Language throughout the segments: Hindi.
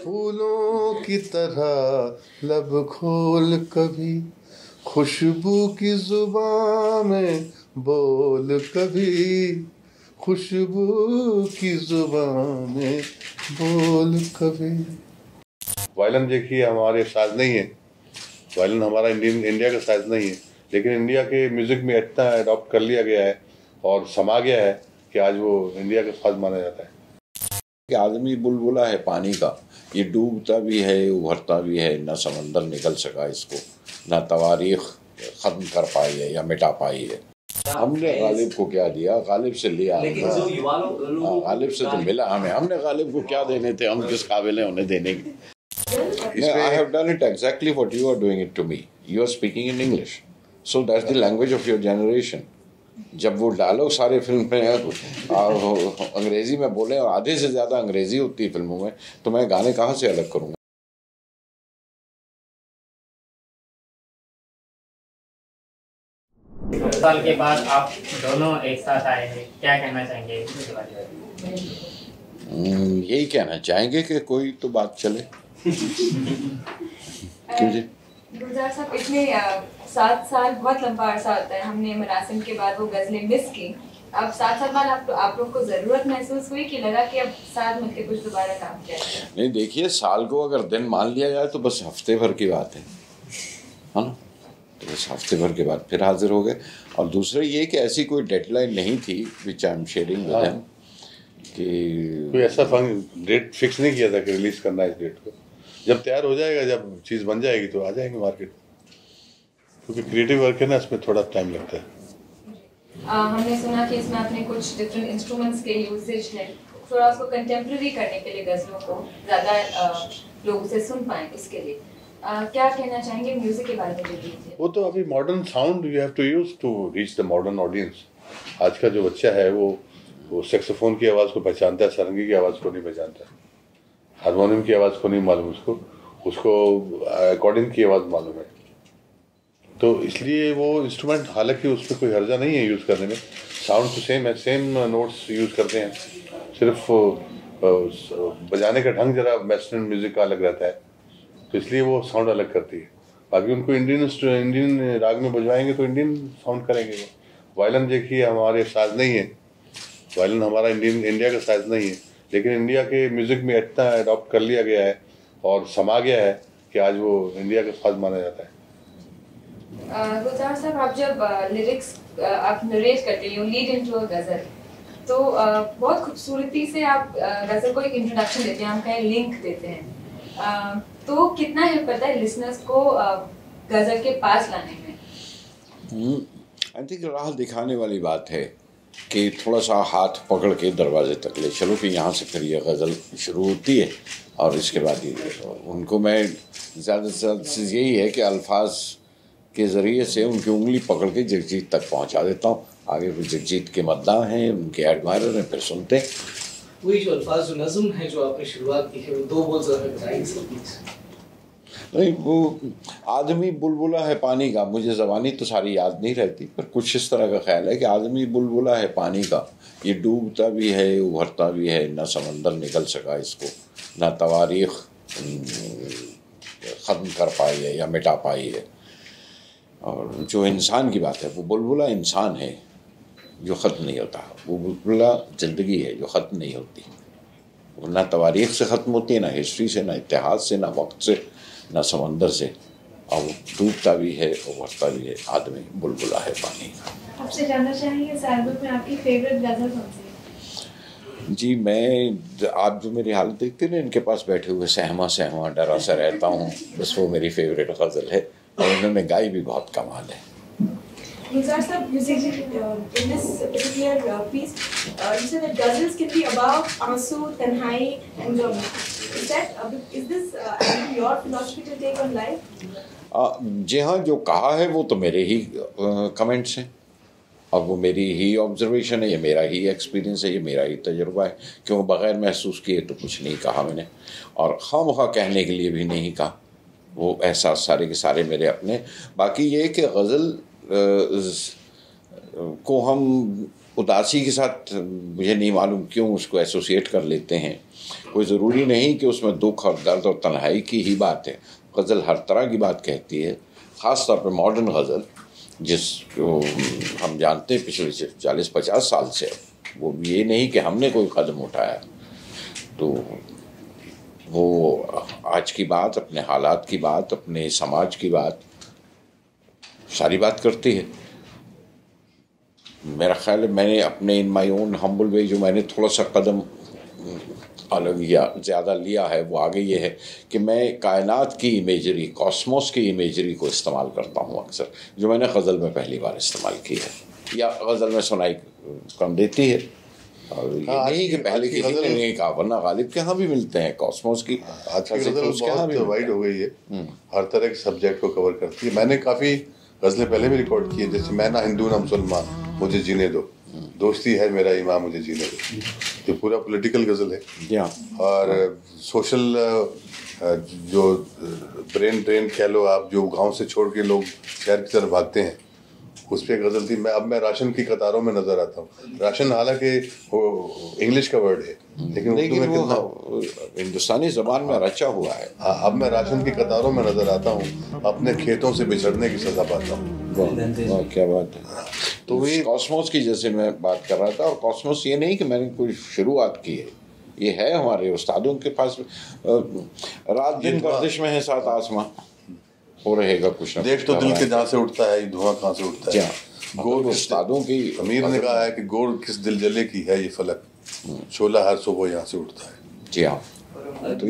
फूलों की तरह लब खोल कभी, खुशबू की जुबान में बोल कभी, खुशबू की जुबान में बोल कभी। वायलिन देखिए हमारे साज नहीं है, वायलिन हमारा इंडिया का साज नहीं है, लेकिन इंडिया के म्यूजिक में इतना अडॉप्ट कर लिया गया है और समा गया है कि आज वो इंडिया का साज माना जाता है। कि आदमी बुलबुला है पानी का, ये डूबता भी है उभरता भी है, न समंदर निकल सका इसको, न तवारीख ख़त्म कर पाई है या मिटा पाई है। हमने गालिब को क्या दिया, गालिब से लिया, गालिब से तो मिला हमें, हमने गालिब को क्या देने थे, हम किस काबिल हैं उन्हें देने के। I have done it exactly what you are doing it to me. You are speaking in English, so that's the language of your generation. जब वो डायलॉग सारे फिल्म में अंग्रेजी में बोले और आधे से ज्यादा अंग्रेजी होती है फिल्मों में, तो मैं गाने कहाँ से अलग करूँगा। साल के बाद आप दोनों एक साथ आए हैं, क्या कहना चाहेंगे इसके बारे में? यही कहना चाहेंगे कि कोई तो बात चले। क्यों जी? गुलजार साहब, इतने 7 साल बहुत लंबा अरसा होता है, हमने मरासिम के बाद वो गज़लें मिस की। अब 7 साल बाद आप लोग को ज़रूरत महसूस हुई कि लगा कि अब साथ मिलकर कुछ दोबारा काम किया जाए? नहीं, देखिए, साल को अगर दिन मान लिया जाए तो बस हफ्ते भर की बात है ना, तो बस हफ्ते भर के बाद फिर हाजिर हो गए। और दूसरा ये कि ऐसी कोई डेडलाइन नहीं थी which I am sharing with him कि कोई ऐसा डेट फिक्स नहीं किया था कि रिलीज करना है इस डेट को। जब तैयार हो जाएगा, जब चीज़ बन जाएगी तो आ जाएंगे मार्केट, क्योंकि क्रिएटिव वर्क है ना, इसमें थोड़ा टाइम लगता है। हमने सुना कि इसमें आपने कुछ डिफरेंट इंस्ट्रूमेंट्स के यूजेज है, थोड़ा उसको कंटेम्प्रेरी करने के लिए, गज़लों को ज़्यादा लोग उसे सुन पाएँ, उसके लिए क्या कहना चाहेंगे म्यूजिक के बारे में? वो तो अभी modern sound you have to use to reach the modern audience. आज का जो बच्चा है वो सैक्सोफोन की आवाज़ को पहचानता है, सारंगी की आवाज़ को नहीं पहचानता, हारमोनियम की आवाज़ को नहीं मालूम, उसको अकॉर्डिंग की आवाज़ मालूम है। तो इसलिए वो इंस्ट्रूमेंट, हालांकि उसमें कोई हर्जा नहीं है यूज़ करने में, साउंड तो सेम है, सेम नोट्स यूज़ करते हैं, सिर्फ बजाने का ढंग जरा वेस्टर्न म्यूज़िक का अलग रहता है, तो इसलिए वो साउंड अलग करती है। बाकी उनको इंडियन राग में बजवाएंगे तो इंडियन साउंड करेंगे वो। वायलिन देखिए हमारे साज नहीं है, वायलिन हमारा इंडिया का साज नहीं है, लेकिन इंडिया के म्यूज़िक में इतना अडॉप्ट कर लिया गया है और समा गया है कि आज वो इंडिया का साज माना जाता है। गुलजार साहब, आप जब लिरिक्स आप नरेट करते हैं, लीड इनटू अ गज़ल, तो बहुत खूबसूरती से आप गज़ल को एक इंट्रोडक्शन देते हैं, हम कहें लिंक देते हैं, तो कितना हेल्प करता है लिसनर्स को गज़ल के पास लाने में? आई थिंक राह दिखाने वाली बात है कि थोड़ा सा हाथ पकड़ के दरवाजे तक ले चलो कि यहाँ से फिर ये गज़ल शुरू होती है, और इसके बाद उनको मैं ज़्यादा से ज़्यादा चीज़ यही है कि अल्फाज के ज़रिए से उनकी उंगली पकड़ के जगजीत तक पहुँचा देता हूँ। आगे फिर जगजीत के मद्दाह हैं, उनके एडमायरर हैं, फिर सुनते हैं। वही जो अल्फाज, जो नज़म है जो आपने शुरुआत की है, वो 2 बोल ज़रा बताइए। नहीं, वो आदमी बुलबुला है पानी का, मुझे ज़बानी तो सारी याद नहीं रहती, पर कुछ इस तरह का ख्याल है कि आदमी बुलबुला है पानी का, ये डूबता भी है उभरता भी है, न समंदर निकल सका इसको, न तवारीख ख़त्म कर पाई है या मिटा पाई है। और जो इंसान की बात है, वो बुलबुला इंसान है जो ख़त्म नहीं होता, वो बुलबुला ज़िंदगी है जो ख़त्म नहीं होती, वो ना तवारीख से ख़त्म होती है, ना हिस्ट्री से, ना इतिहाद से, ना वक्त से, ना समंदर से, और वो डूबता भी है उभरता भी है। आदमी बुलबुला है पानी का। आपसे जानना चाहेंगे इस एल्बम में आपकी फेवरेट गज़ल कौन सी है? जी, मैं आप जो मेरी हालत देखते ना, इनके पास बैठे हुए सहमा सहमा डरा सा रहता हूँ, बस वो मेरी फेवरेट गज़ल है, और उन्होंने गाई भी बहुत कमाल है। Gulzar sir, you said in this particular piece, you said that ghazals can be about aansu, tanhai, and gham. Is this your philosophy to take on life? जी हाँ, जो कहा है वो तो मेरे ही कमेंट्स हैं, और वो मेरी ही ऑब्जर्वेशन है, ये मेरा ही एक्सपीरियंस है, ये मेरा ही तजुर्बा है, क्योंकि बग़ैर महसूस किए तो कुछ नहीं कहा मैंने, और खामख़ा कहने के लिए भी नहीं कहा, वो एहसास सारे के सारे मेरे अपने। बाकी ये कि गज़ल को हम उदासी के साथ मुझे नहीं मालूम क्यों उसको एसोसिएट कर लेते हैं। कोई ज़रूरी नहीं कि उसमें दुख और दर्द और तन्हाई की ही बात है। गज़ल हर तरह की बात कहती है, ख़ास तौर पर मॉडर्न गज़ल जिसको हम जानते हैं पिछले 40-50 साल से। वो ये नहीं कि हमने कोई कदम उठाया, तो वो आज की बात, अपने हालात की बात, अपने समाज की बात, सारी बात करती है। मेरा ख्याल है मैंने अपने इन माई ओन हम्बल वे जो मैंने थोड़ा सा कदम अलग या ज़्यादा लिया है, वो आगे ये है कि मैं कायनात की इमेजरी, कॉस्मोस की इमेजरी को इस्तेमाल करता हूँ अक्सर, जो मैंने गज़ल में पहली बार इस्तेमाल की है या गज़ल में सुनाई कम देती है। और ये नहीं कि पहले किसी ने नहीं कहा, वरना गालिब के यहाँ भी मिलते हैं कॉस्मोस की। आज की गज़ल बहुत वाइड हो गई है, हर तरह के सब्जेक्ट को कवर करती है। मैंने काफ़ी गज़लें पहले भी रिकॉर्ड की है, जैसे मैं ना हिंदू ना मुसलमान मुझे जीने दो, दोस्ती है मेरा ईमान मुझे जीने दो, जो पूरा पॉलिटिकल गज़ल है। और सोशल जो ब्रेन ड्रेन कह लो आप, जो गांव से छोड़ के लोग शहर की तरफ भागते हैं, उस पर गज़ल थी। मैं राशन की कतारों में नजर आता हूँ। राशन हालांकि इंग्लिश का वर्ड है, लेकिन वो हिंदुस्तानी ज़बान में रचा हुआ है। अब मैं राशन की कतारों में नजर आता हूँ, अपने खेतों से बिछड़ने की सजा पाता हूँ। वाह क्या बात है। तो ये कॉस्मोस की जैसे मैं बात कर रहा था, और कॉस्मोस ये नहीं कि मैंने कोई शुरुआत की है, ये है हमारे उस्तादों के पास। रात दिन गर्दिश में है सात आसमां, हो रहेगा कुछ ना देख तो दिल के जहाँ से उठता है, धुआं कहाँ से उठता है। गोर उस्तादों की अमीर ने कहा है कि गोर किस दिल जले की है ये फलक, शोला हर सुबह यहाँ से उठता है। जी हाँ। तो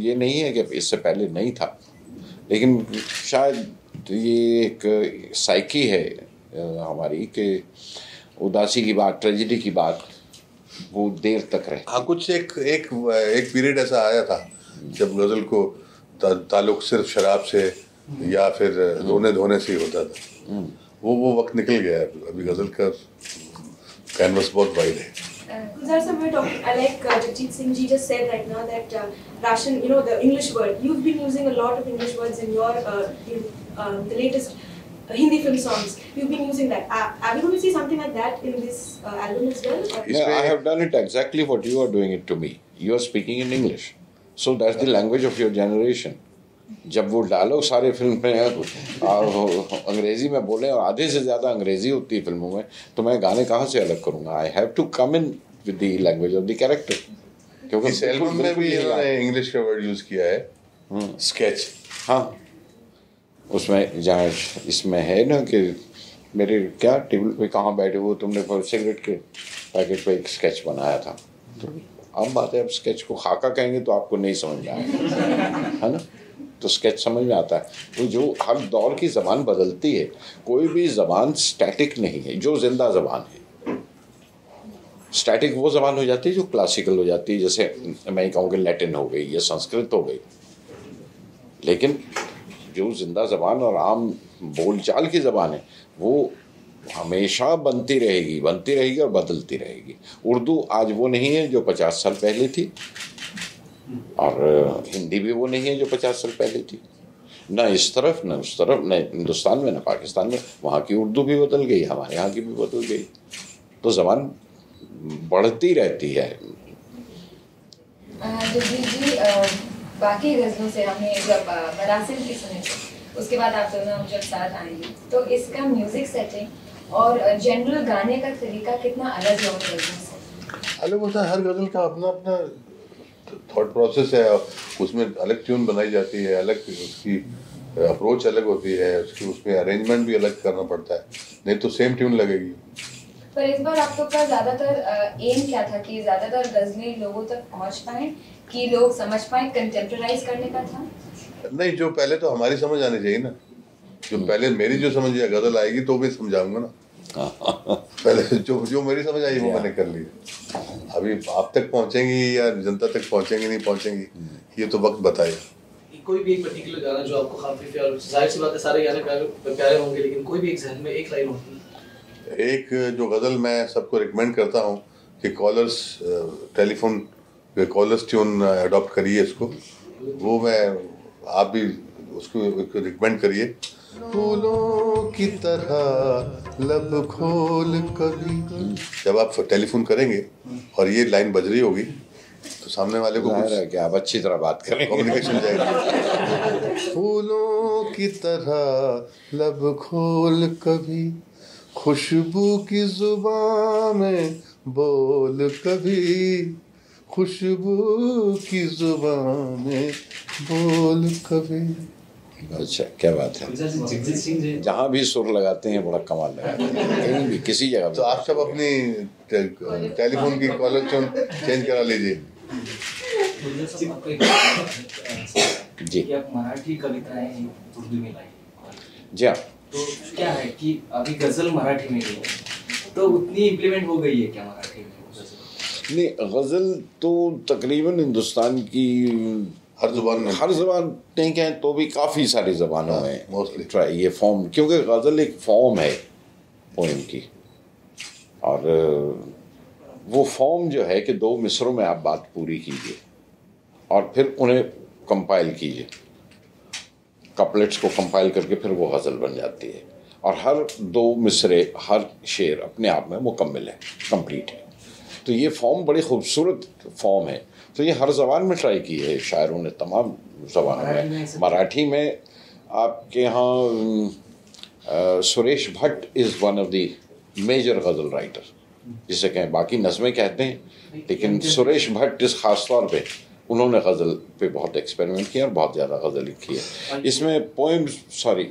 ये नहीं है कि इससे पहले नहीं था, लेकिन शायद ये एक साइकी है हमारी कि उदासी की बात, ट्रेजेडी की बात वो देर तक रहे। हाँ, कुछ एक पीरियड ऐसा आया था जब गज़ल को ताल्लुक सिर्फ शराब से या फिर रोने धोने से ही होता था। वो वक्त निकल गया है। अभी गज़ल का कैनवस बहुत वाइड है। Gulzar sir, we're talking. I like Jagjit Singh ji just said right now that ration, the English word. You've been using a lot of English words in your the latest Hindi film songs. You've been using that. Are we going to see something like that in this album as well? Yeah, I have done it exactly what you are doing it to me. You are speaking in English, so that's the language of your generation. जब वो डायलॉग सारे फिल्म में अंग्रेजी में बोले और आधे से ज़्यादा अंग्रेजी होती है फिल्मों में, तो मैं गाने कहाँ से अलग करूँगा? I have to come in with the language of the character. क्योंकि इस एल्बम में भी इन्होंने इंग्लिश का वर्ड यूज़ किया है, स्केच। हाँ, उसमें जहाँ इसमें है ना कि मेरे क्या टेबल पे कहाँ बैठे हो तुमने सिगरेट के पैकेट पे एक स्केच बनाया था। तो आम बात है, अब स्केच को खाका कहेंगे तो आपको नहीं समझ में आएगा, है ना? तो स्केच समझ में आता है। तो जो हर दौर की ज़बान बदलती है, कोई भी ज़बान स्टैटिक नहीं है, जो जिंदा ज़बान है। स्टैटिक वो ज़बान हो जाती है जो क्लासिकल हो जाती है, जैसे मैं कहूँ कि लैटिन हो गई या संस्कृत हो गई। लेकिन जो जिंदा ज़बान और आम बोलचाल की ज़बान है, वो हमेशा बनती रहेगी और बदलती रहेगी। उर्दू आज वो नहीं है जो 50 साल पहले थी, और हिंदी भी वो नहीं है जो 50 साल पहले थी। न इस तरफ न उस तरफ, न हिंदुस्तान में न पाकिस्तान में। वहाँ की उर्दू भी बदल गई, हमारे यहाँ की भी बदल गई। तो ज़बान बढ़ती रहती है। जी, बाकी गज़लों से हमने जब मरासिल की सुनी, उसके बाद आप दोनों जब साथ आएंगे, तो इसका म्यूजिक सेटिंग और जनरल गाने का तरीका कितना अलग है उन गज़लों से? अलग होता है। हर गज़ल का अपना अपना थॉट प्रोसेस है, उसमें अलग ट्यून बनाई जाती है, अलग उसकी अप्रोच अलग होती है, उसमें अरेंजमेंट भी अलग करना पड़ता है, नहीं तो सेम ट्यून लगेगी। पर इस बार आप लोग का ज़्यादातर एम क्या था कि ज़्यादातर गज़लें लोगों तक पहुंच पाएं, कि लोग समझ पाएं, कंटेम्परराइज करने का था? नहीं, जो पहले तो हमारी समझ आनी चाहिए ना। जो पहले मेरी जो समझ या गज़ल आएगी तो भी समझाऊंगा ना। पहले जो मेरी समझ आई वो मैंने कर ली। अभी आप तक पहुंचेंगी या जनता तक पहुंचेंगी नहीं पहुंचेंगी, ये तो वक्त बताएगा। कोई भी एक पर्टिकुलर गाना जो आपको काफी प्यार, जाहिर सी बात है सारे गाने प्यारे होंगे, लेकिन कोई भी एक जहन में एक लाइन होगी, एक जो गज़ल मैं सबको रिकमेंड करता हूँ कि callers telephone callers tune adopt करिए इसको। वो मैं आप भी उसको रिकमेंड करिए। फूलों की तरह लब खोल कभी। जब आप टेलीफोन करेंगे और ये लाइन बज रही होगी तो सामने वाले को जाहिर है कि आप अच्छी तरह बात करेंगे, कम्युनिकेशन जाएगा। फूलों की तरह लब खोल कभी, खुशबू की जुबान में बोल कभी, खुशबू की जुबान में बोल कभी। अच्छा, क्या बात है। जगजीत सिंह जी जहाँ भी सुर लगाते हैं बड़ा कमाल लगाते हैं, कहीं भी किसी जगह तो आप सब अपनी टेलीफोन की कॉलर ट्यून चेंज करा लीजिए। जी कि आप मराठी कविताएं उर्दू में लाई, जी हाँ। तो क्या है कि अभी गजल मराठी में गई है, तो उतनी इम्प्लीमेंट हो गई है क्या मराठी में गजल? नहीं, गज़ल तो तकरीबन हिंदुस्तान की हर जुबान में, हर जबान नहीं कहें तो भी काफ़ी सारी ज़बानों में मोस्टली ट्राई ये फॉर्म, क्योंकि गज़ल एक फॉर्म है पोएम की, और वो फॉर्म जो है कि 2 मिसरों में आप बात पूरी कीजिए और फिर उन्हें कंपाइल कीजिए, कपलेट्स को कंपाइल करके फिर वो गज़ल बन जाती है, और हर 2 मिसरे, हर शेर अपने आप में मुकम्मल है, कंप्लीट है। तो ये फॉर्म बड़ी खूबसूरत फॉर्म है, तो ये हर ज़बान में ट्राई की है शायरों ने, तमाम ज़बानों में। मराठी में आपके यहाँ Suresh Bhatt is one of the major ghazal writer, जिसे कहें, बाकी नज़में कहते हैं, लेकिन सुरेश भट्ट इस ख़ास तौर पे उन्होंने गज़ल पे बहुत एक्सपेरिमेंट किया और बहुत ज़्यादा गज़ल लिखी है। इसमें पोएम्स, सॉरी,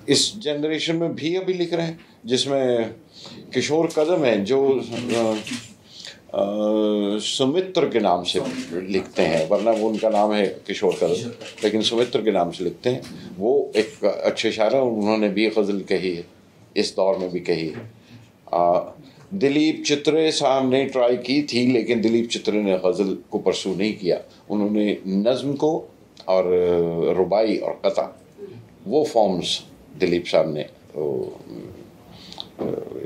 इस जनरेशन में भी अभी लिख रहे हैं, जिसमें किशोर कदम है जो सुमित्र के नाम से लिखते हैं, वरना वो उनका नाम है किशोर कदम, लेकिन सुमित्र के नाम से लिखते हैं। वो एक अच्छे शायर हैं, उन्होंने भी गज़ल कही है, इस दौर में भी कही है। दिलीप चित्रे साहब ने ट्राई की थी, लेकिन दिलीप चित्रे ने गज़ल को परसू नहीं किया, उन्होंने नज़्म को और रुबाई और कता, वो फॉर्म्स दिलीप साहब ने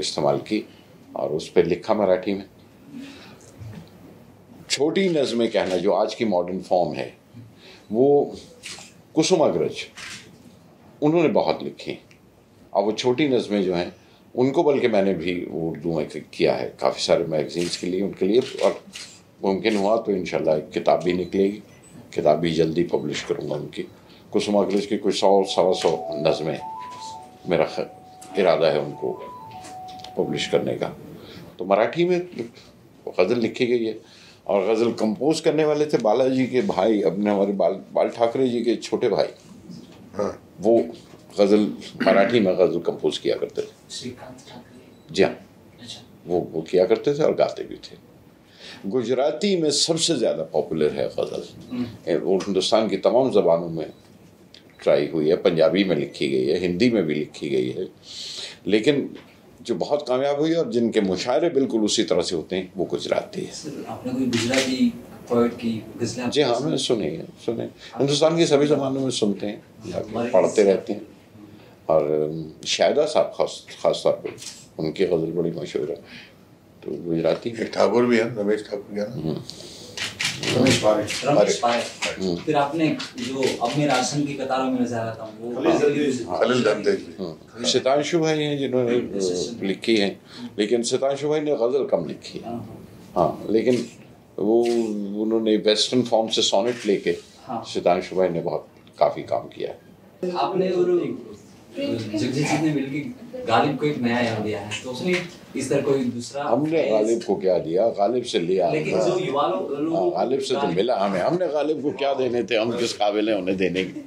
इस्तेमाल की और उस पर लिखा मराठी में। छोटी नज़में कहना जो आज की मॉडर्न फॉर्म है, वो कुसुमाग्रज उन्होंने बहुत लिखी, और वो छोटी नज़में जो हैं उनको बल्कि मैंने भी उर्दू में किया है काफ़ी सारे मैगजीन्स के लिए, उनके लिए, और मुमकिन हुआ तो इंशाल्लाह एक किताब भी निकलेगी, किताब भी जल्दी पब्लिश करूँगा उनकी। कुसुमाग्रज की कोई 100-125 नज़में मेरा इरादा है उनको पब्लिश करने का। तो मराठी में गज़ल लिखी गई है, और गज़ल कंपोज करने वाले थे बालाजी के भाई, अपने हमारे बाल ठाकरे जी के छोटे भाई। हाँ। वो गज़ल मराठी में गज़ल कंपोज किया करते थे। श्रीकांत ठाकरे। जी हाँ, वो किया करते थे और गाते भी थे। गुजराती में सबसे ज़्यादा पॉपुलर है गज़ल, और हिंदुस्तान की तमाम ज़बानों में ट्राई हुई है, पंजाबी में लिखी गई है, हिंदी में भी लिखी गई है, लेकिन जो बहुत कामयाब हुई है और जिनके मुशायरे बिल्कुल उसी तरह से होते हैं वो गुजराती है। सर, आपने कोई गुजराती पोएट की गज़लें? जी हाँ, मैंने सुने हिंदुस्तान की सभी ज़बानों में सुनते हैं, पढ़ते रहते हैं, और शायदा साहब खास तौर पे उनकी गज़ल बड़ी मशहूर है। तो गुजराती एक ठाकुर भी है, रमेश ठाकुर क्या नाम? रमेश पारे। फिर आपने जो अब मैं राशन की कतारों में नजर आता हूँ वो खलील दमदेव। सितांशु भाई हैं जिन्होंने लिखी है, लेकिन सितांशु भाई ने गज़ल कम लिखी है। हाँ, लेकिन वो उन्होंने वेस्टर्न फॉर्म से सोनेट लेके सितांशु भाई ने बहुत काफ़ी काम किया है। आपने और जगजीत सिंह ने मिलकर गालिब को एक नया याद दिया है, तो उसने इस तरह कोई दूसरा, हमने गालिब को क्या दिया, गालिब से लिया, लेकिन जो युवा लोग गालिब से तो मिला हमने गालिब को क्या देने थे, हम किस काबिल हैं उन्हें देने की।